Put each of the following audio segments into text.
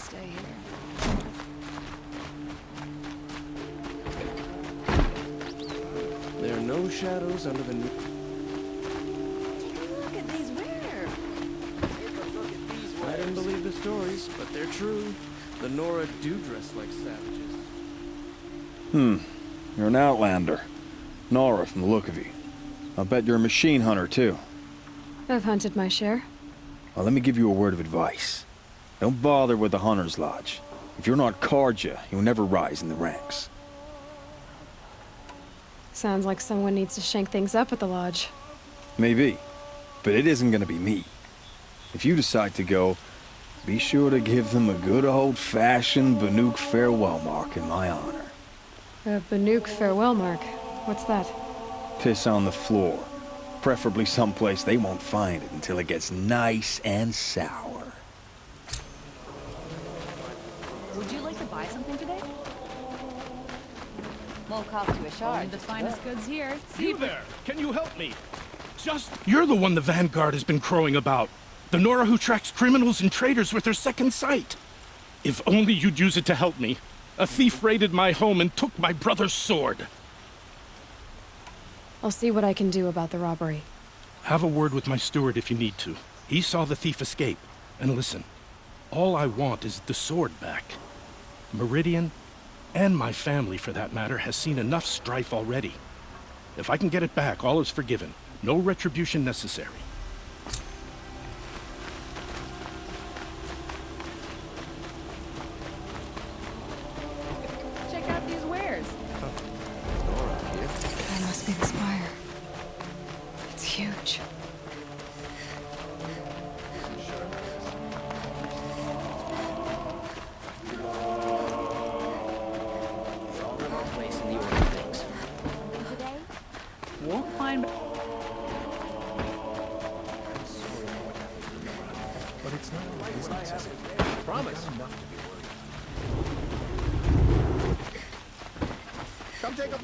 stay here. There are no shadows under the... Take a look at these where? I didn't believe the stories, but they're true. The Nora do dress like savages. You're an outlander. Nora from the look of you. I'll bet you're a machine hunter, too. I've hunted my share. Well, let me give you a word of advice. Don't bother with the Hunter's Lodge. If you're not Karja, you'll never rise in the ranks. Sounds like someone needs to shake things up at the lodge. Maybe, but it isn't gonna be me. If you decide to go, be sure to give them a good old-fashioned Banuk farewell mark in my honor. A Banuk farewell mark. What's that? Piss on the floor. Preferably someplace they won't find it until it gets nice and sour. Would you like to buy something today? Won't cost you a shard. Only the finest goods here. You there! Can you help me? You're the one the Vanguard has been crowing about. The Nora who tracks criminals and traitors with her second sight. If only you'd use it to help me. A thief raided my home and took my brother's sword. I'll see what I can do about the robbery. Have a word with my steward if you need to. He saw the thief escape. And listen, all I want is the sword back. Meridian, and my family for that matter, has seen enough strife already. If I can get it back, all is forgiven. No retribution necessary. Check out these wares. That must be the spire. It's huge. Place in the order of things. Won't find. But it's not our business, is it? Promise. Enough to be worried. Come take a...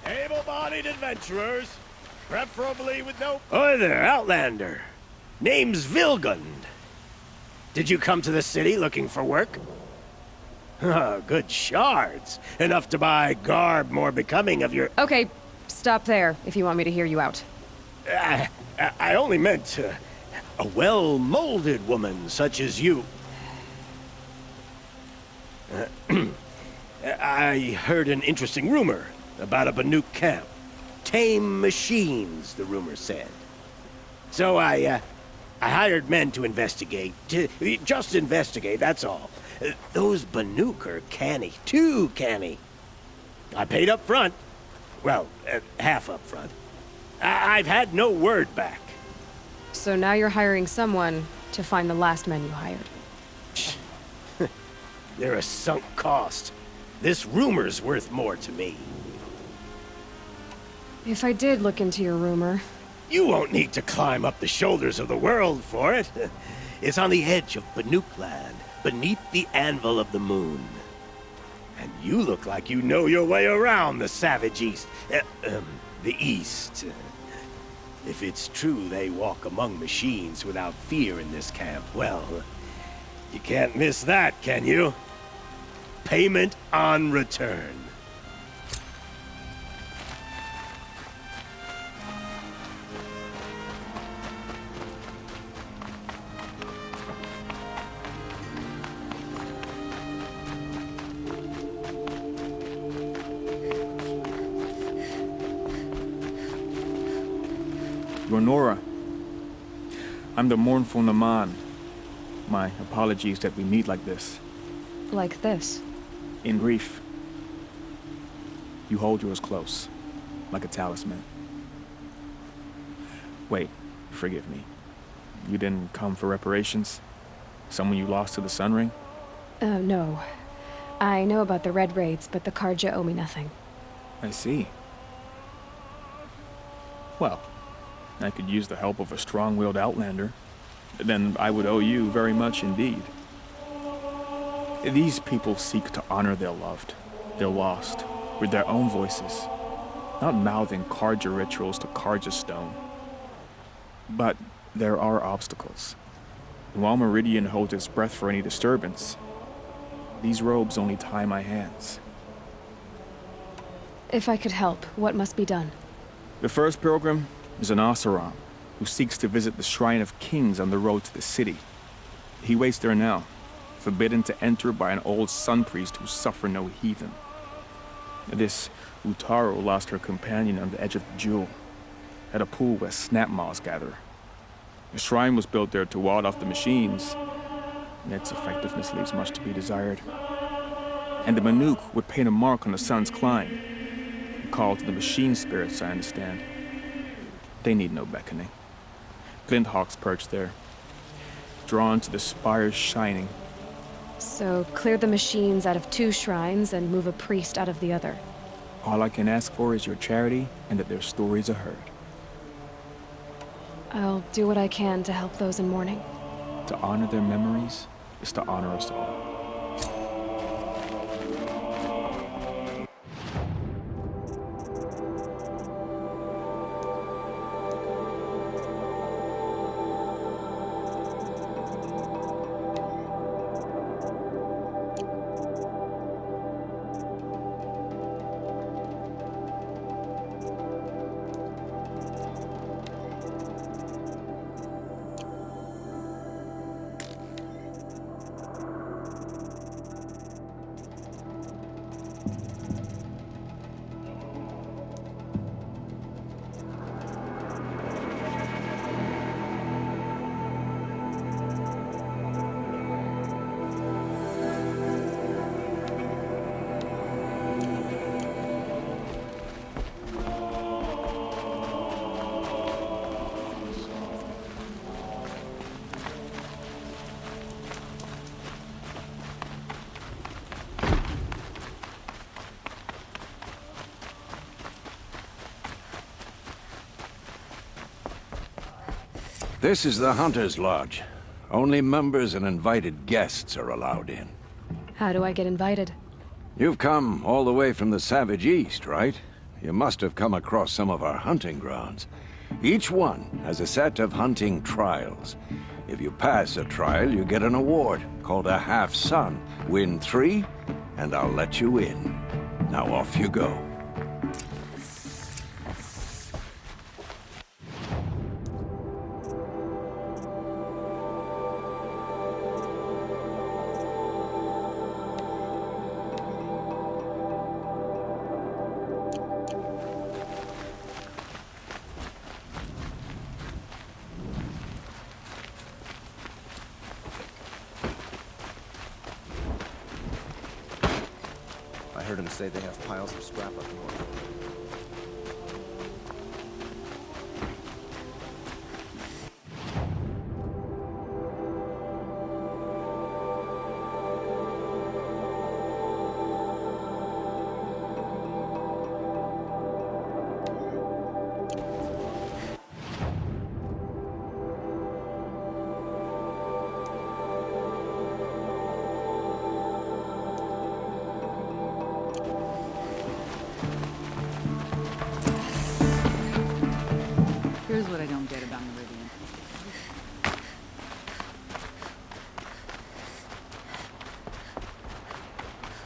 Able-bodied adventurers, preferably with no... Oi there, Outlander. Name's Vilgund. Did you come to the city looking for work? Oh, good shards. Enough to buy garb more becoming of your... Okay, stop there if you want me to hear you out. I only meant a well-molded woman such as you. I heard an interesting rumor about a Banuk camp. Tame machines, the rumor said. So I hired men to investigate. Just investigate, that's all. Those Banuk are canny, too canny. I paid up front. Well, half up front. I've had no word back. So now you're hiring someone to find the last men you hired. They're a sunk cost. This rumor's worth more to me. If I did look into your rumor... You won't need to climb up the shoulders of the world for it. It's on the edge of Banuk land, beneath the anvil of the moon. And you look like you know your way around the savage east. The east. If it's true they walk among machines without fear in this camp, well, you can't miss that, can you? Payment on return. Nora. I'm the mournful Naman. My apologies that we meet like this. Like this? In grief. You hold yours close, like a talisman. Wait, forgive me. You didn't come for reparations? Someone you lost to the Sun Ring? No. I know about the Red Raids, but the Karja owe me nothing. I see. Well, I could use the help of a strong-willed outlander. Then I would owe you very much indeed. These people seek to honor their loved, their lost, with their own voices, not mouthing Karja rituals to Karja stone. But There are obstacles. While Meridian holds its breath for any disturbance, these robes only tie my hands. If I could help, what must be done? The first pilgrim is an Oseram who seeks to visit the Shrine of Kings on the road to the city. He waits there now, forbidden to enter by an old sun priest who suffered no heathen. This Utaro lost her companion on the edge of the jewel, at a pool where snap moths gather. The shrine was built there to ward off the machines, and its effectiveness leaves much to be desired. And the Manuk would paint a mark on the sun's climb, a call to the machine spirits, I understand. They need no beckoning. Glint hawks perch there, drawn to the spire's shining. So, clear the machines out of 2 shrines and move a priest out of the other. All I can ask for is your charity and that their stories are heard. I'll do what I can to help those in mourning. To honor their memories is to honor us all. This is the Hunter's Lodge. Only members and invited guests are allowed in. How do I get invited? You've come all the way from the Savage East, right? You must have come across some of our hunting grounds. Each one has a set of hunting trials. If you pass a trial, you get an award called a half-sun. Win 3, and I'll let you in. Now off you go. I heard him say they have piles of scrap up north. Here's what I don't get about Meridian.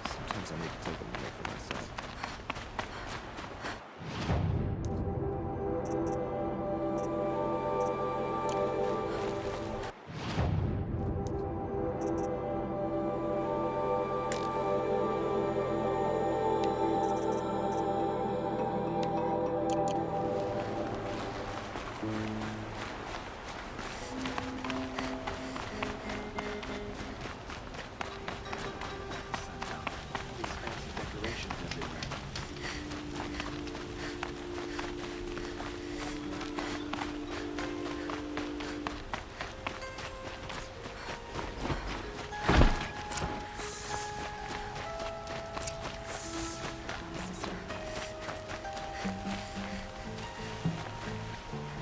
Sometimes I need to take a minute for myself.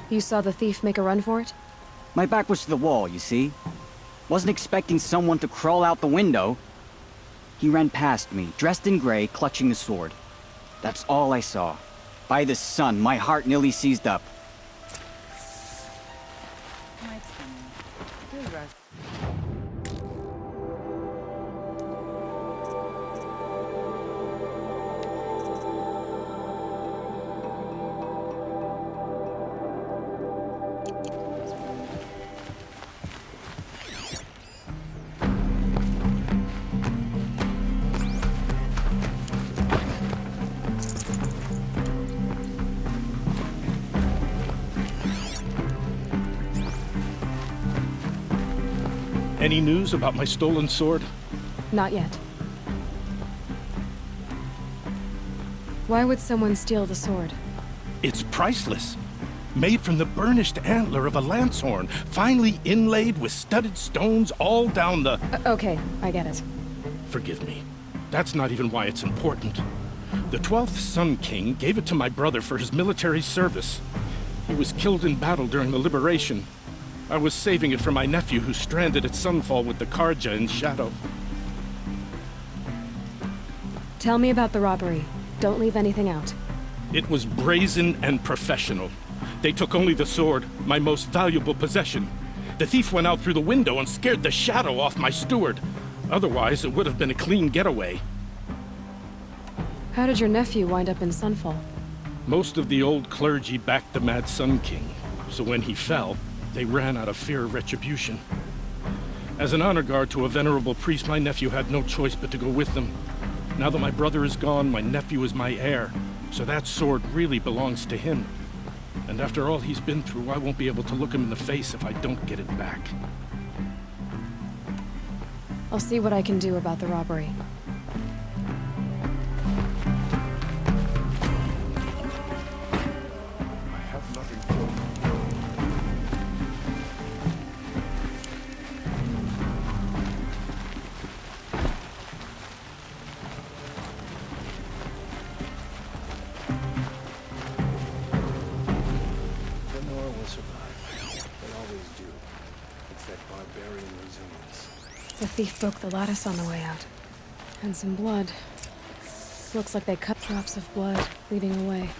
You saw the thief make a run for it? My back was to the wall, you see. Wasn't expecting someone to crawl out the window. He ran past me, dressed in gray, clutching the sword. That's all I saw. By the sun, my heart nearly seized up. Any news about my stolen sword? Not yet. Why would someone steal the sword? It's priceless. Made from the burnished antler of a lancehorn, finely inlaid with studded stones all down the... Okay, I get it. Forgive me. That's not even why it's important. The 12th Sun King gave it to my brother for his military service. He was killed in battle during the liberation. I was saving it for my nephew who's stranded at Sunfall with the Karja in Shadow. Tell me about the robbery. Don't leave anything out. It was brazen and professional. They took only the sword, my most valuable possession. The thief went out through the window and scared the shadow off my steward. Otherwise, it would have been a clean getaway. How did your nephew wind up in Sunfall? Most of the old clergy backed the Mad Sun King, so when he fell, they ran out of fear of retribution. As an honor guard to a venerable priest, my nephew had no choice but to go with them. Now that my brother is gone, my nephew is my heir, so that sword really belongs to him. And after all he's been through, I won't be able to look him in the face if I don't get it back. I'll see what I can do about the robbery. The thief broke the lattice on the way out. And some blood. Looks like they cut drops of blood leading away.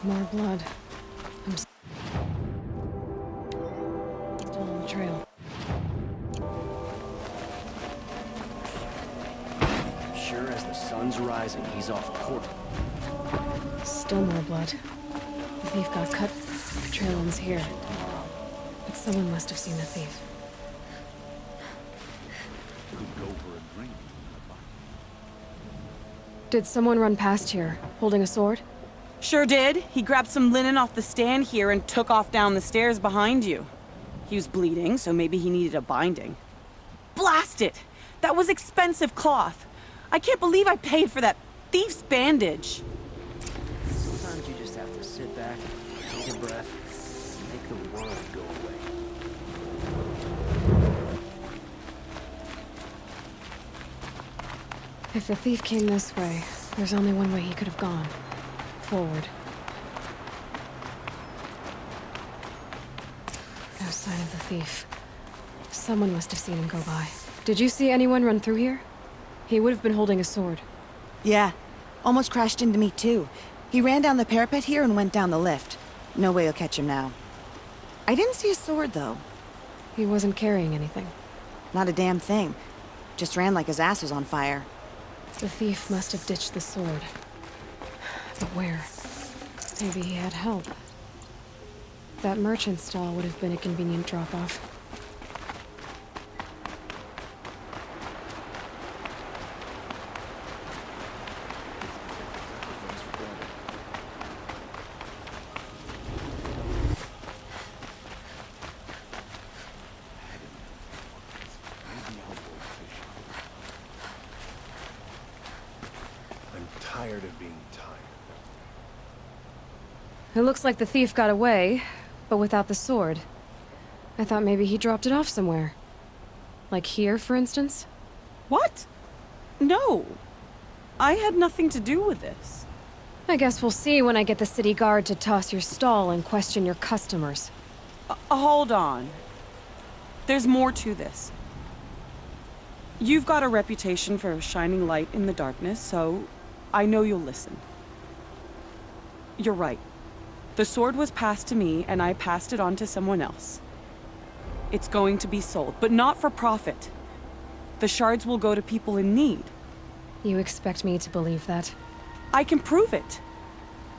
More blood. I'm still on the trail. Sure as the sun's rising, he's off course. Still more blood. The thief got cut. The trail ends here. But someone must have seen the thief. Did someone run past here, holding a sword? Sure did. He grabbed some linen off the stand here and took off down the stairs behind you. He was bleeding, so maybe he needed a binding. Blast it! That was expensive cloth. I can't believe I paid for that thief's bandage. Sometimes you just have to sit back, take a breath, and make the world go away. If the thief came this way, there's only one way he could have gone. Forward. No sign of the thief. Someone must have seen him go by. Did you see anyone run through here? He would have been holding a sword. Yeah. Almost crashed into me, too. He ran down the parapet here and went down the lift. No way you'll catch him now. I didn't see a sword, though. He wasn't carrying anything. Not a damn thing. Just ran like his ass was on fire. The thief must have ditched the sword. But where? Maybe he had help. That merchant stall would have been a convenient drop-off. I'm tired of being tired. It looks like the thief got away, but without the sword. I thought maybe he dropped it off somewhere. Like here, for instance? What? No. I had nothing to do with this. I guess we'll see when I get the city guard to toss your stall and question your customers. Hold on. There's more to this. You've got a reputation for shining light in the darkness, so I know you'll listen. You're right. The sword was passed to me, and I passed it on to someone else. It's going to be sold, but not for profit. The shards will go to people in need. You expect me to believe that? I can prove it.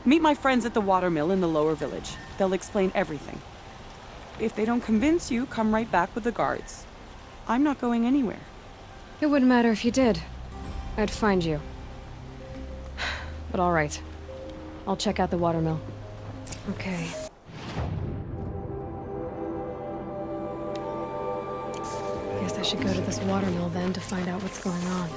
Meet my friends at the watermill in the lower village. They'll explain everything. If they don't convince you, come right back with the guards. I'm not going anywhere. It wouldn't matter if you did. I'd find you. But all right. I'll check out the watermill. Okay. Guess I should go to this watermill then to find out what's going on.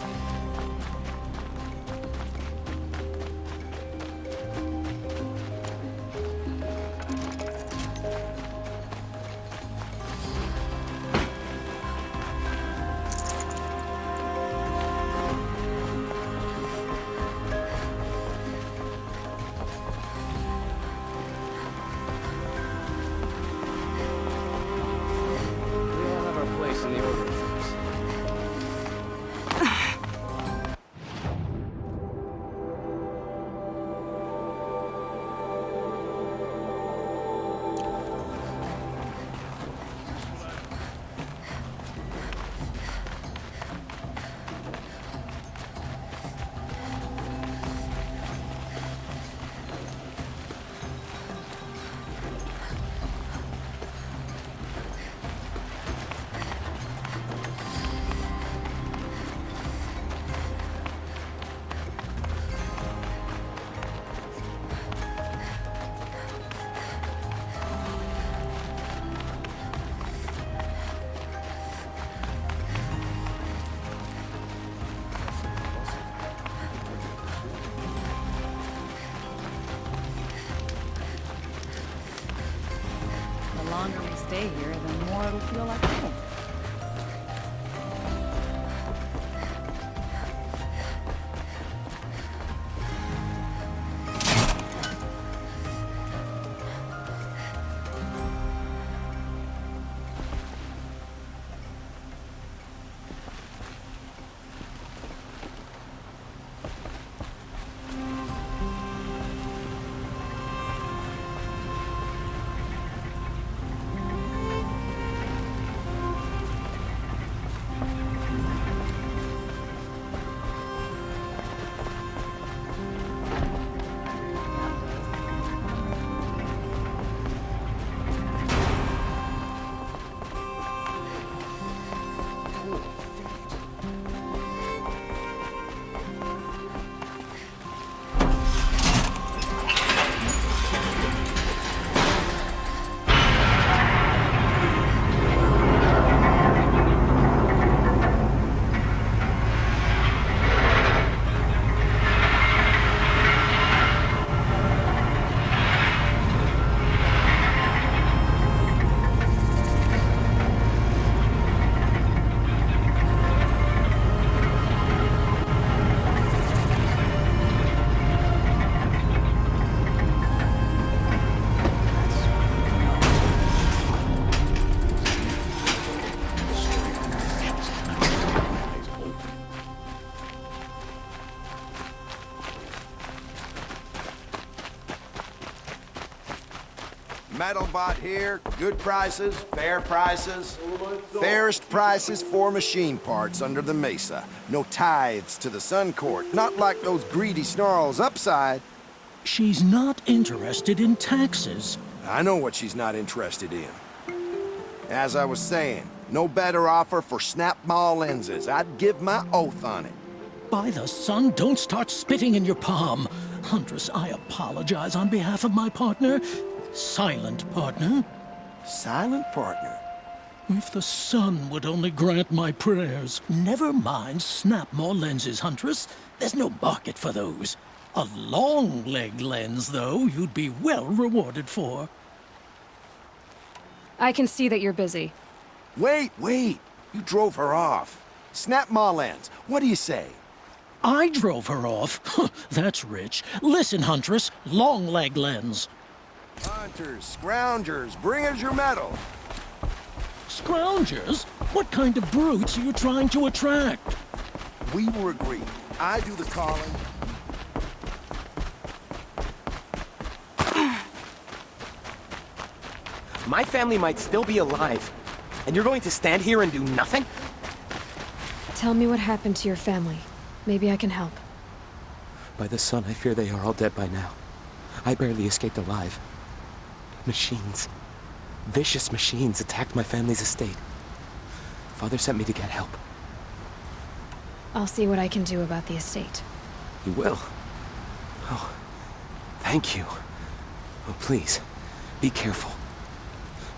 We all have our place in the order of things. The longer we stay here, the more it'll feel like home. Metal bot here, good prices, fair prices. Fairest prices for machine parts under the mesa. No tithes to the Sun Court, not like those greedy snarls upside. She's not interested in taxes. I know what she's not interested in. As I was saying, no better offer for snap maw lenses. I'd give my oath on it. By the sun, don't start spitting in your palm. Huntress, I apologize on behalf of my partner. Silent partner. Silent partner? If the sun would only grant my prayers. Never mind snap more lenses, Huntress. There's no market for those. A long leg lens, though, you'd be well rewarded for. I can see that you're busy. Wait! You drove her off. Snap maw lens, what do you say? I drove her off? That's rich. Listen, Huntress, long leg lens. Hunters, scroungers, bring us your metal. Scroungers? What kind of brutes are you trying to attract? We were agreed. I do the calling. My family might still be alive, and you're going to stand here and do nothing? Tell me what happened to your family. Maybe I can help. By the sun, I fear they are all dead by now. I barely escaped alive. Machines. Vicious machines attacked my family's estate. Father sent me to get help. I'll see what I can do about the estate. You will? Oh, thank you. Oh, please, be careful.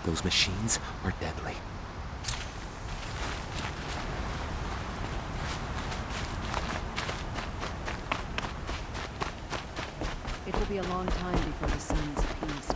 Those machines are deadly. It will be a long time before the sun's appeased.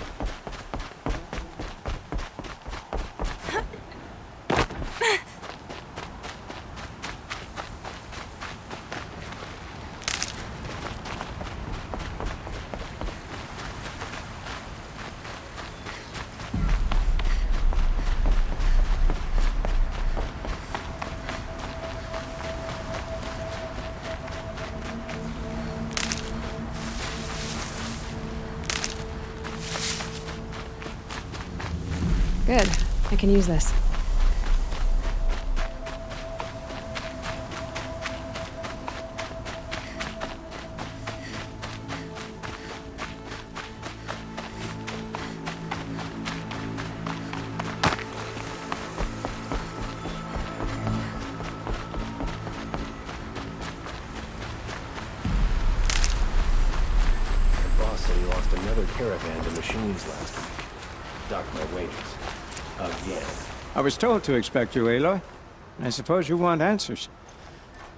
Good. I can use this. The boss said he lost another caravan to machines last week. Docked my wages. Again. I was told to expect you, Aloy. I suppose you want answers.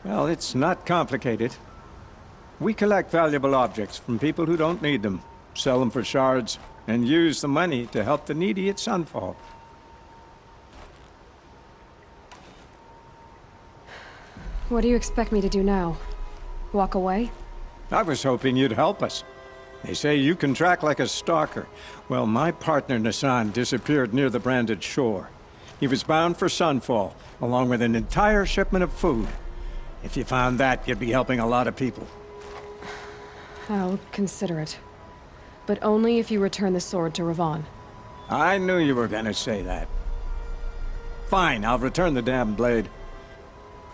Well, it's not complicated. We collect valuable objects from people who don't need them, sell them for shards, and use the money to help the needy at Sunfall. What do you expect me to do now? Walk away? I was hoping you'd help us. They say you can track like a stalker. Well, my partner Nassan disappeared near the branded shore. He was bound for Sunfall, along with an entire shipment of food. If you found that, you'd be helping a lot of people. I'll consider it. But only if you return the sword to Ravon. I knew you were gonna say that. Fine, I'll return the damn blade.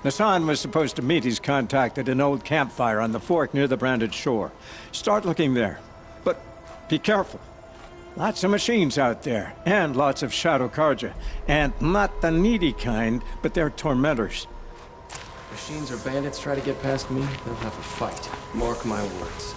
Nassan was supposed to meet his contact at an old campfire on the fork near the branded shore. Start looking there. But be careful. Lots of machines out there, and lots of Shadow Karja. And not the needy kind, but they're tormentors. Machines or bandits try to get past me, they'll have a fight. Mark my words.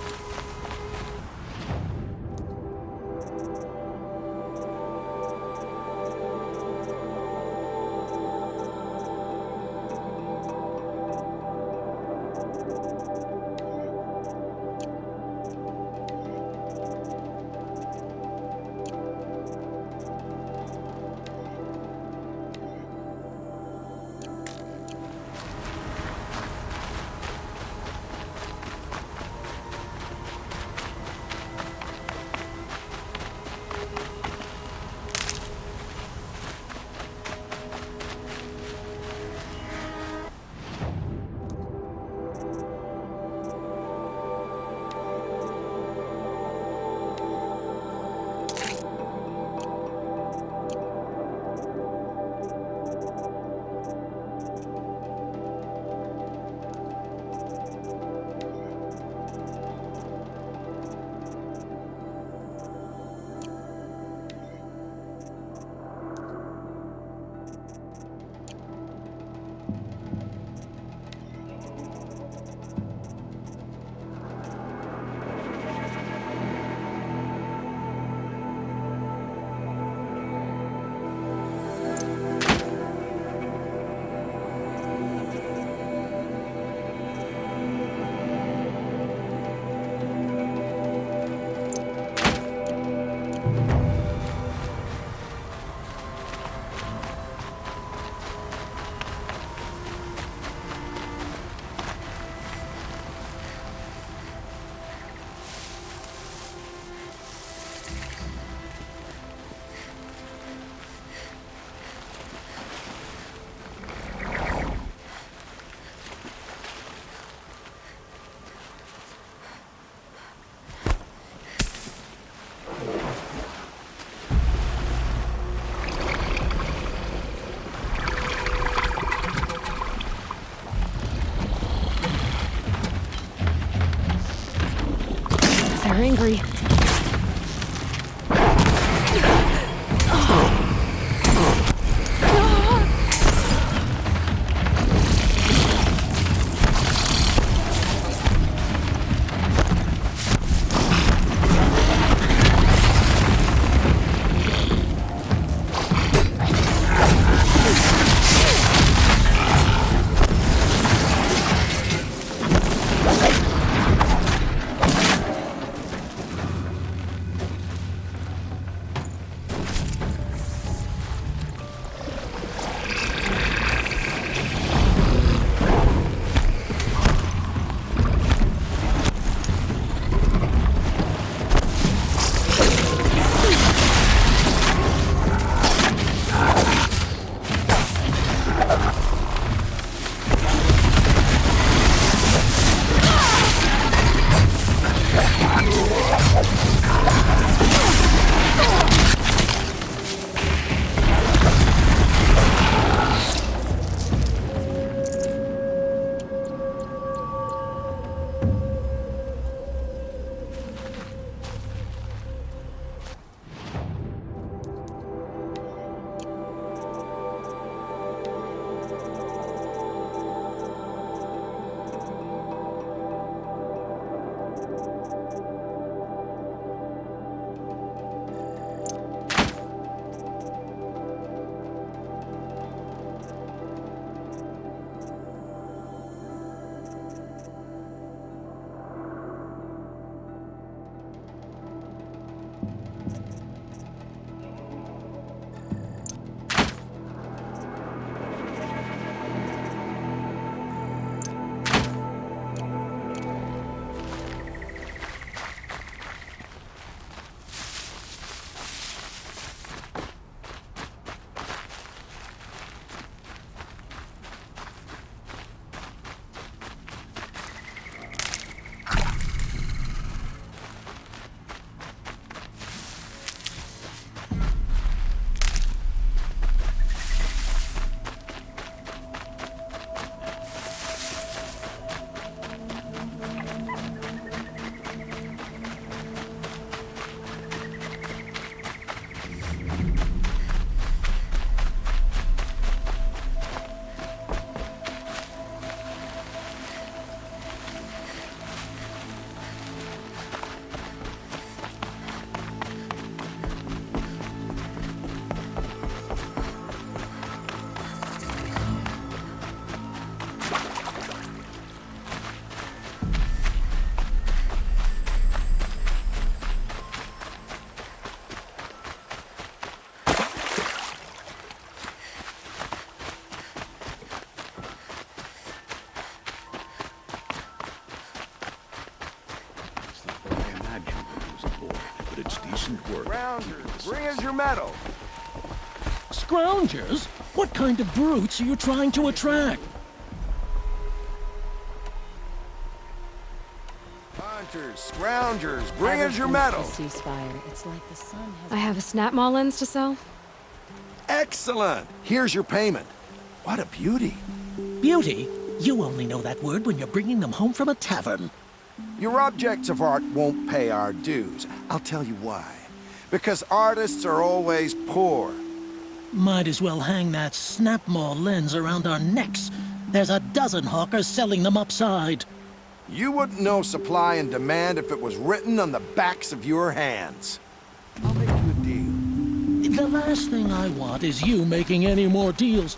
hungry. Rounders, bring us your medal. Scroungers? What kind of brutes are you trying to attract? Hunters, scroungers, bring us your medal. Ceasefire. It's like the sun has. I have a snap maul lens to sell. Excellent. Here's your payment. What a beauty. Beauty? You only know that word when you're bringing them home from a tavern. Your objects of art won't pay our dues. I'll tell you why. Because artists are always poor. Might as well hang that snap maul lens around our necks. There's a dozen hawkers selling them upside. You wouldn't know supply and demand if it was written on the backs of your hands. I'll make you a deal. The last thing I want is you making any more deals.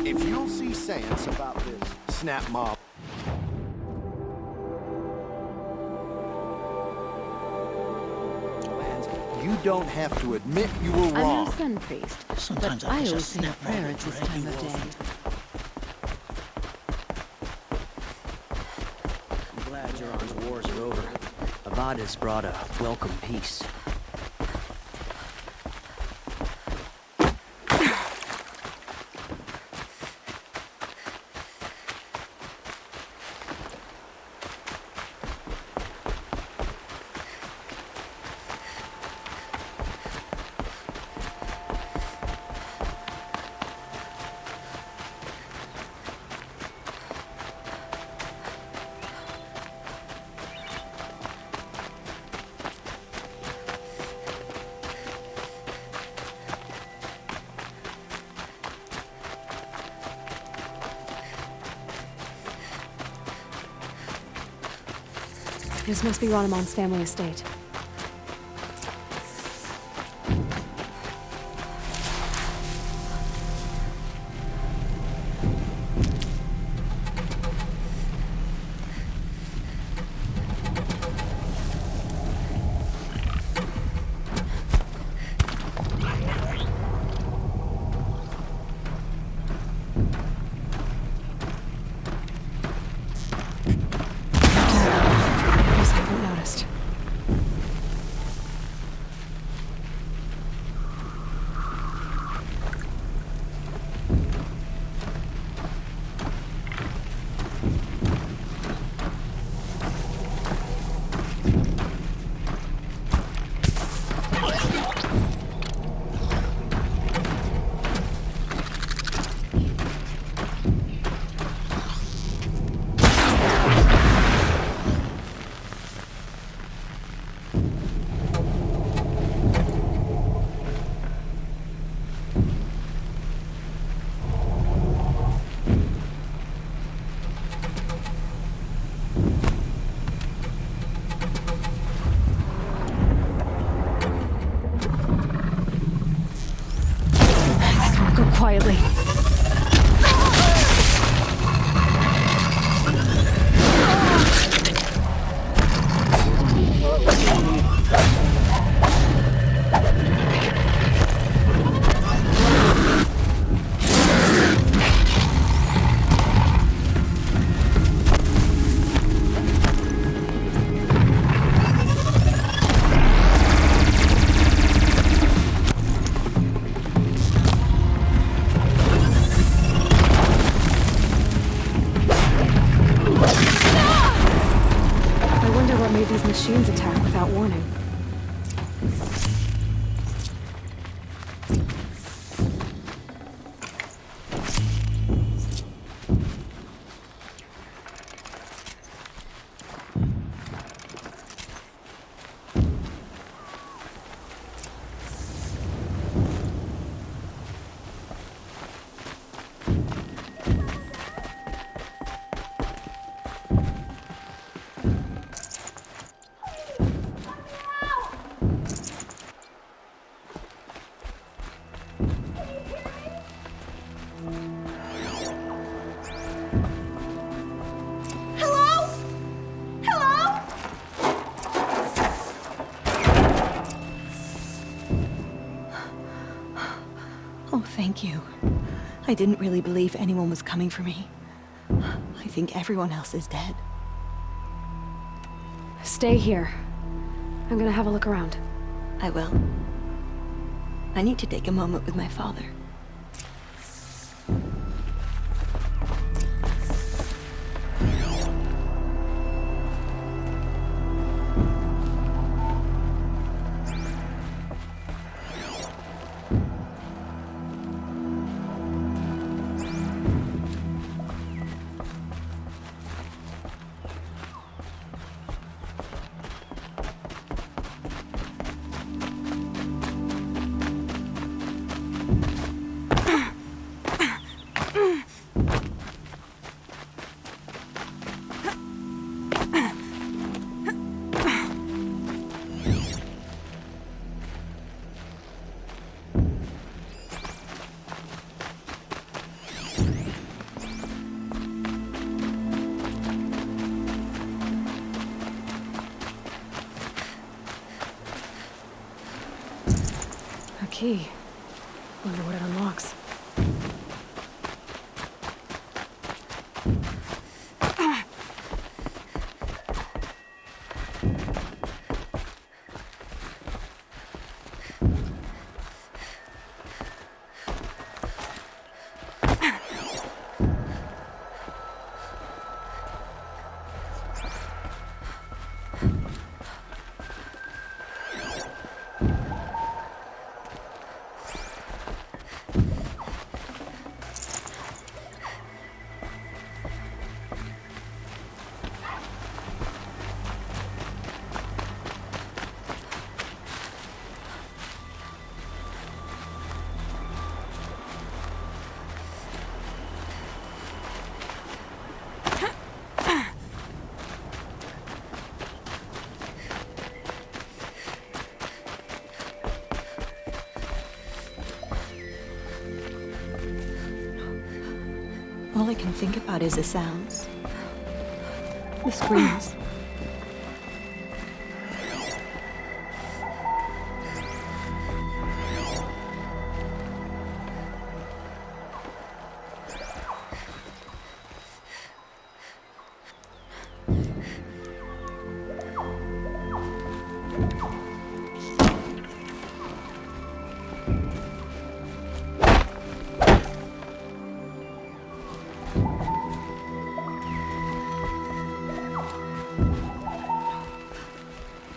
If you'll see sense about this snap mob. You don't have to admit you were wrong. I'm no sun priest, Sometimes but I I wish a always say a snap prayer maul at this would time drag of you day. I'm glad Jiran's wars are over. Avada's brought a welcome peace. This must be Ranamon's family estate. Quietly. These machines attack without warning. Oh, thank you. I didn't really believe anyone was coming for me. I think everyone else is dead. Stay here. I'm gonna have a look around. I will. I need to take a moment with my father. Key. Wonder what it unlocks. All I can think about is the sounds. The screams.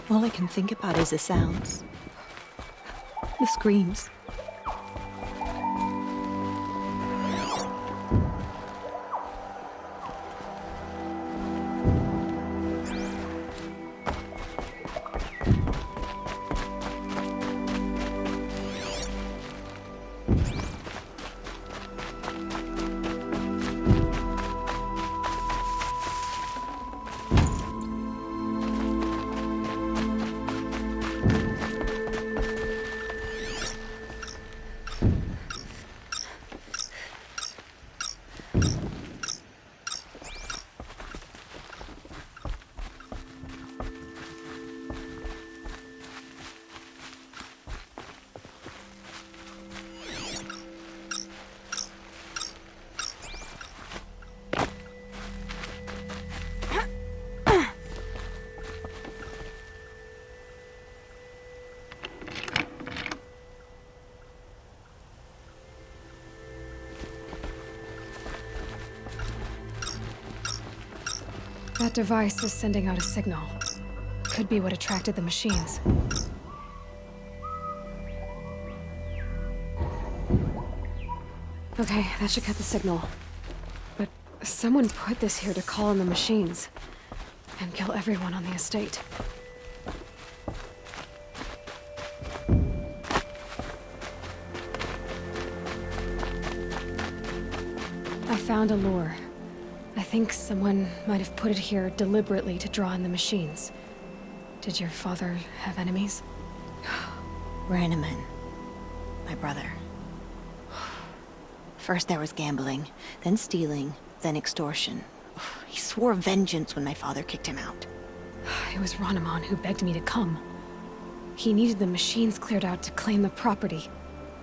All I can think about is the sounds. The screams. That device is sending out a signal. Could be what attracted the machines. Okay, that should cut the signal. But someone put this here to call in the machines and kill everyone on the estate. I found a lure. I think someone might have put it here deliberately to draw in the machines. Did your father have enemies? Ranneman. My brother. First there was gambling, then stealing, then extortion. He swore vengeance when my father kicked him out. It was Ranneman who begged me to come. He needed the machines cleared out to claim the property.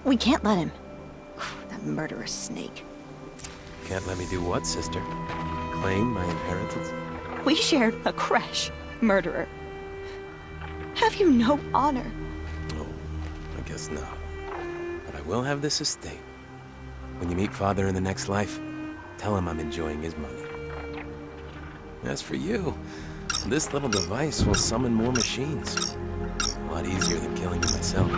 We can't let him. That murderous snake. Can't let me do what, sister? Claim my inheritance? We shared a creche, murderer. Have you no honor? Oh, I guess not. But I will have this estate. When you meet Father in the next life, tell him I'm enjoying his money. As for you, this little device will summon more machines. A lot easier than killing you myself.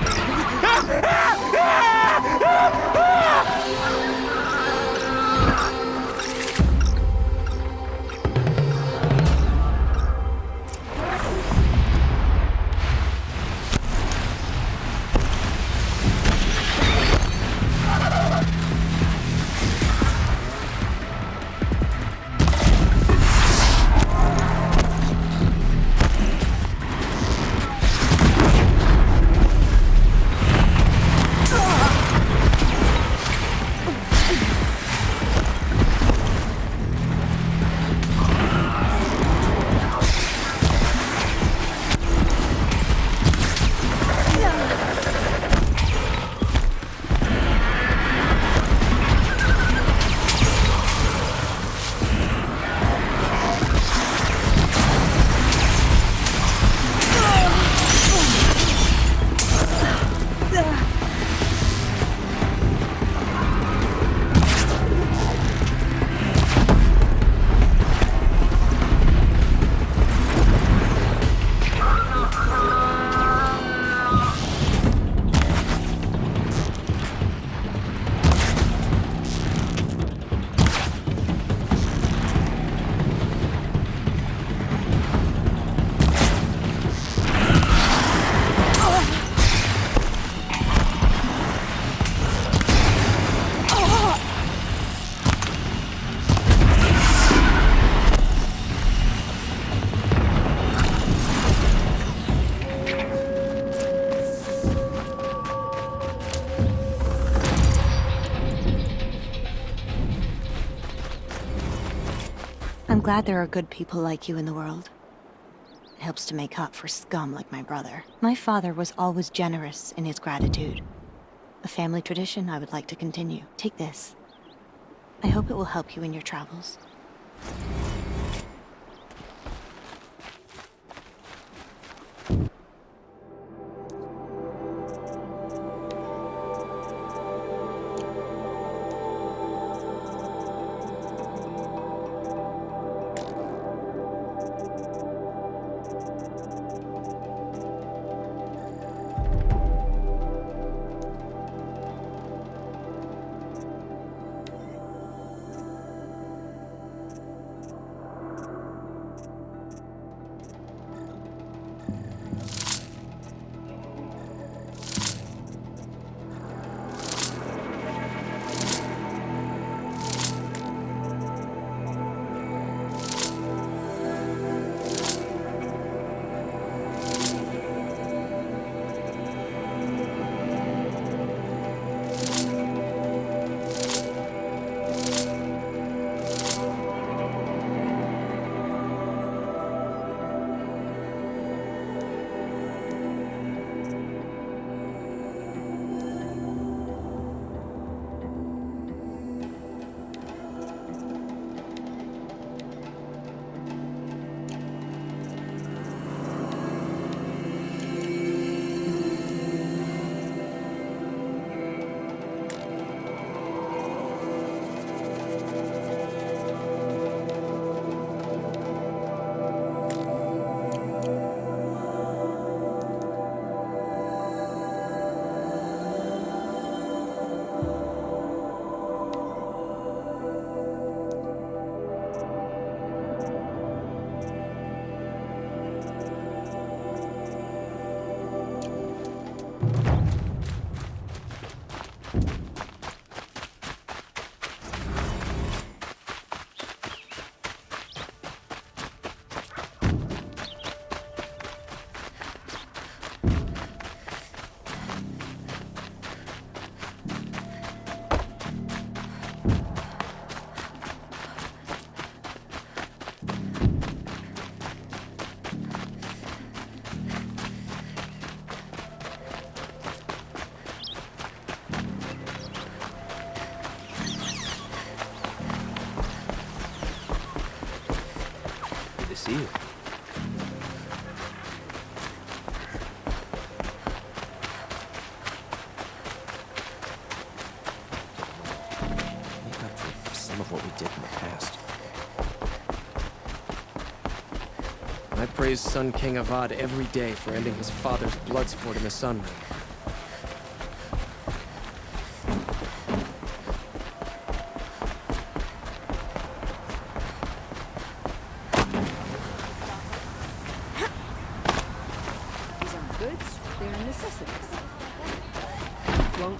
I'm glad there are good people like you in the world. It helps to make up for scum like my brother. My father was always generous in his gratitude. A family tradition I would like to continue. Take this. I hope it will help you in your travels. See you. Make up for some of what we did in the past. I praise Sun King Avad every day for ending his father's blood sport in the Sun Ring. These aren't goods, they're necessities. Well,